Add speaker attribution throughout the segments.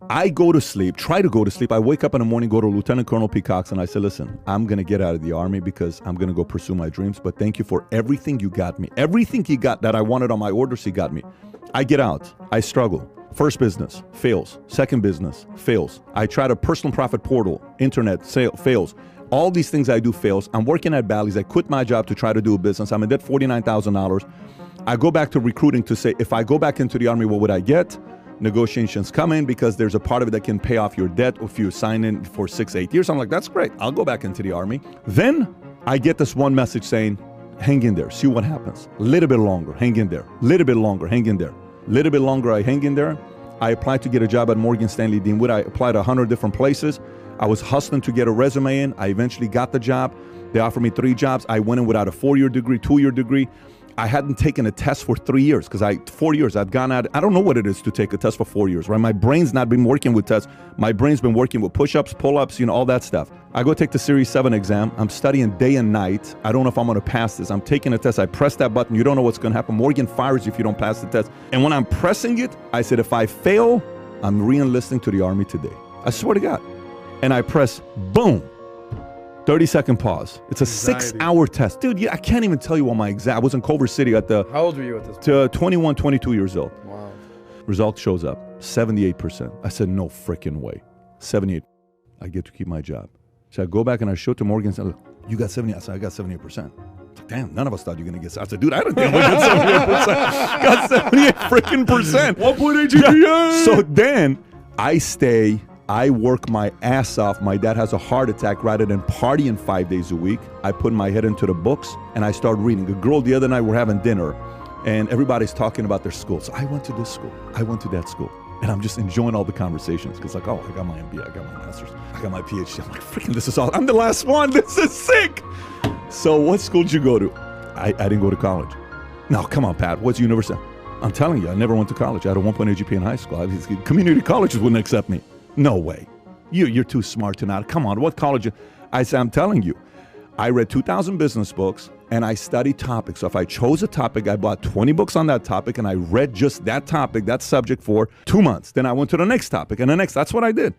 Speaker 1: I go to sleep, try to go to sleep. I wake up in the morning, go to Lieutenant Colonel Peacocks, and I say, listen, I'm going to get out of the Army because I'm going to go pursue my dreams. But thank you for everything you got me. Everything you got that I wanted on my orders, he got me. I get out. I struggle. First business, fails. Second business, fails. I tried a personal profit portal, internet, sale, fails. All these things I do fails. I'm working at Bally's. I quit my job to try to do a business. I'm in debt $49,000. I go back to recruiting to say, if I go back into the Army, what would I get? Negotiations come in because there's a part of it that can pay off your debt if you sign in for 6-8 years. I'm like, that's great. I'll go back into the Army. Then I get this one message saying, hang in there, see what happens. A little bit longer, hang in there. A little bit longer, hang in there. A little bit longer, I hang in there. I applied to get a job at Morgan Stanley Deanwood. I applied 100 different places. I was hustling to get a resume in. I eventually got the job. They offered me 3 jobs. I went in without a 4-year degree, 2-year degree. I hadn't taken a test for 3 years because 4 years I'd gone out. I don't know what it is to take a test for 4 years, right? My brain's not been working with tests. My brain's been working with push-ups, pull-ups, all that stuff. I go take the Series 7 exam. I'm studying day and night. I don't know if I'm going to pass this. I'm taking a test. I press that button. You don't know what's going to happen. Morgan fires you if you don't pass the test. And when I'm pressing it, I said, if I fail, I'm re-enlisting to the Army today. I swear to God. And I press, boom. 30-second pause. It's a 6-hour test. Dude, I can't even tell you what my exact... I was in Culver City at the...
Speaker 2: How old were you at this point?
Speaker 1: 21, 22 years old.
Speaker 2: Wow.
Speaker 1: Result shows up. 78%. I said, no freaking way. 78. I get to keep my job. So I go back and I show it to Morgan and say, you got 70. I said, I got 78%. Like, damn, none of us thought you were going to get... I said, dude, I didn't think I got 78%. Got 78 freaking percent.
Speaker 2: 1.8 GPA.
Speaker 1: Yeah. So then I stay... I work my ass off. My dad has a heart attack. Rather than partying 5 days a week, I put my head into the books and I start reading. A girl the other night, we're having dinner and everybody's talking about their school. So I went to this school. I went to that school. And I'm just enjoying all the conversations because like, oh, I got my MBA, I got my master's, I got my PhD. I'm like, freaking, this is all. I'm the last one. This is sick. So what school did you go to? I didn't go to college. No, come on, Pat. What's university? I'm telling you, I never went to college. I had a 1.8 GPA in high school. Community colleges wouldn't accept me. No way. You're too smart to not. Come on, what college? I said, I'm telling you. I read 2,000 business books and I studied topics. So if I chose a topic, I bought 20 books on that topic and I read just that topic, that subject for 2 months. Then I went to the next topic and the next. That's what I did.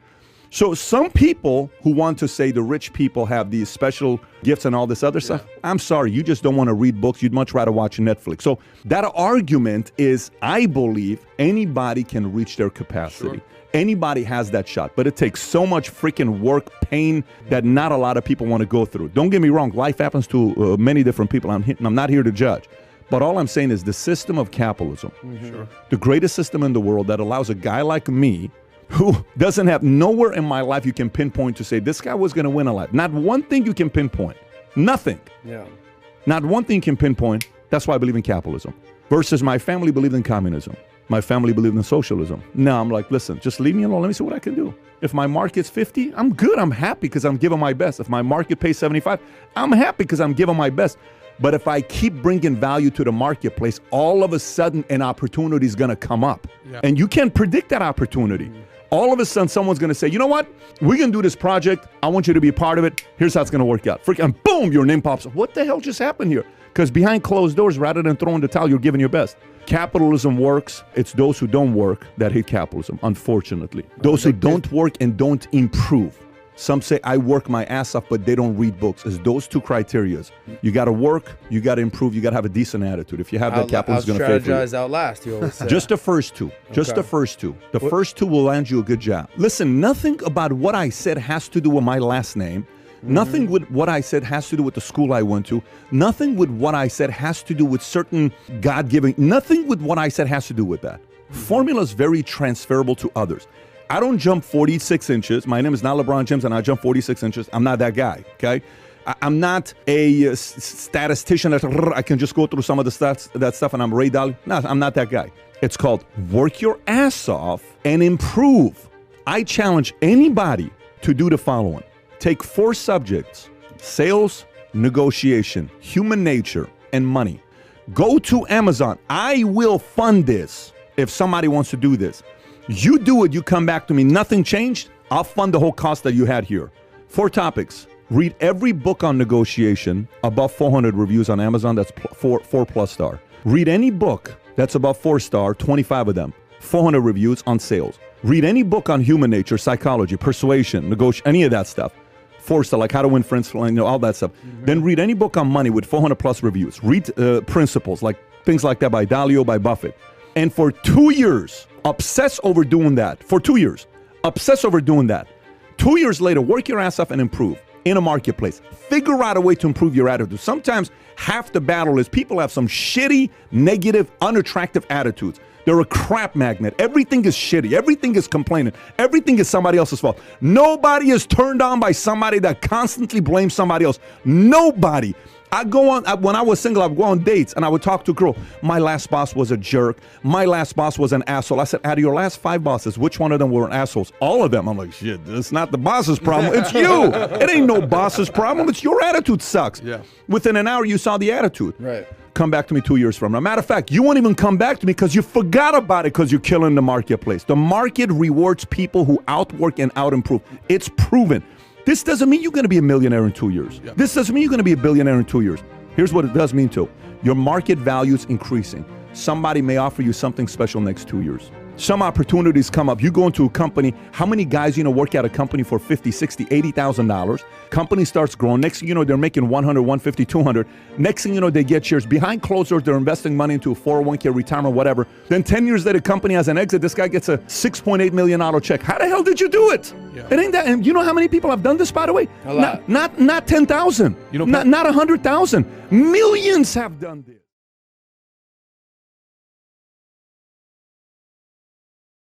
Speaker 1: So some people who want to say the rich people have these special gifts and all this other stuff, I'm sorry, you just don't want to read books. You'd much rather watch Netflix. So that argument is, I believe anybody can reach their capacity. Sure. Anybody has that shot, but it takes so much freaking work, pain that not a lot of people want to go through. Don't get me wrong. Life happens to many different people. I'm not here to judge. But all I'm saying is the system of capitalism, the greatest system in the world that allows a guy like me who doesn't have nowhere in my life you can pinpoint to say this guy was going to win a life. Not one thing you can pinpoint. Nothing. Yeah. Not one thing you can pinpoint. That's why I believe in capitalism. Versus my family believed in communism. My family believed in socialism. Now I'm like, listen, just leave me alone. Let me see what I can do. If my market's 50, I'm good. I'm happy because I'm giving my best. If my market pays 75, I'm happy because I'm giving my best. But if I keep bringing value to the marketplace, all of a sudden an opportunity is going to come up. Yeah. And you can't predict that opportunity. All of a sudden someone's going to say, you know what? We're going to do this project. I want you to be a part of it. Here's how it's going to work out. Freaking boom, your name pops up. What the hell just happened here? Because behind closed doors, rather than throwing the towel, you're giving your best. Capitalism works. It's those who don't work that hate capitalism, unfortunately. Those who don't work and don't improve. Some say, I work my ass off, but they don't read books. It's those two criterias. You got to work, you got to improve, you got to have a decent attitude. If you have that, capitalism is going to fail for you.
Speaker 2: Outlast, you always say.
Speaker 1: Just the first two. Just the first two. The first two will land you a good job. Listen, nothing about what I said has to do with my last name. Nothing with what I said has to do with the school I went to. Nothing with what I said has to do with certain God-giving. Nothing with what I said has to do with that. Formula is very transferable to others. I don't jump 46 inches. My name is not LeBron James and I jump 46 inches. I'm not that guy, okay? I'm not a statistician that I can just go through some of the stats, that stuff and I'm Ray Dalio. No, I'm not that guy. It's called work your ass off and improve. I challenge anybody to do the following. Take 4 subjects: sales, negotiation, human nature, and money. Go to Amazon. I will fund this if somebody wants to do this. You do it, you come back to me, nothing changed, I'll fund the whole cost that you had here. 4 topics. Read every book on negotiation, above 400 reviews on Amazon, that's 4+ star. Read any book that's above 4 star, 25 of them, 400 reviews on sales. Read any book on human nature, psychology, persuasion, negotiation, any of that stuff. Forster, like How to Win Friends, all that stuff. Then read any book on money with 400 plus reviews. Read Principles, like things like that by Dalio, by Buffett. And for 2 years, obsess over doing that. For 2 years, obsess over doing that. 2 years later, work your ass off and improve in a marketplace. Figure out a way to improve your attitude. Sometimes half the battle is people have some shitty, negative, unattractive attitudes. They're a crap magnet. Everything is shitty. Everything is complaining. Everything is somebody else's fault. Nobody is turned on by somebody that constantly blames somebody else. Nobody. When I was single, I would go on dates and I would talk to a girl. My last boss was a jerk. My last boss was an asshole. I said, out of your last 5 bosses, which one of them were assholes? All of them. I'm like, shit, it's not the boss's problem. It's you. It ain't no boss's problem. It's your attitude sucks.
Speaker 2: Yeah.
Speaker 1: Within an hour, you saw the attitude.
Speaker 2: Right.
Speaker 1: Come back to me 2 years from now. Matter of fact, you won't even come back to me because you forgot about it because you're killing the marketplace. The market rewards people who outwork and out-improve. It's proven. This doesn't mean you're going to be a millionaire in 2 years. Yeah. This doesn't mean you're going to be a billionaire in 2 years. Here's what it does mean too. Your market value is increasing. Somebody may offer you something special next 2 years. Some opportunities come up. You go into a company, how many guys work at a company for $50, $60, $80,000? Company starts growing. Next thing you know, they're making 100, 150, 200. Next thing you know, they get shares. Behind closed doors, they're investing money into a 401k, retirement, whatever. Then 10 years later, company has an exit. This guy gets a $6.8 million check. How the hell did you do it? Yeah. It ain't that. And you know how many people have done this, by the way?
Speaker 2: A lot.
Speaker 1: Not 10,000. Not 100,000. Millions have done this.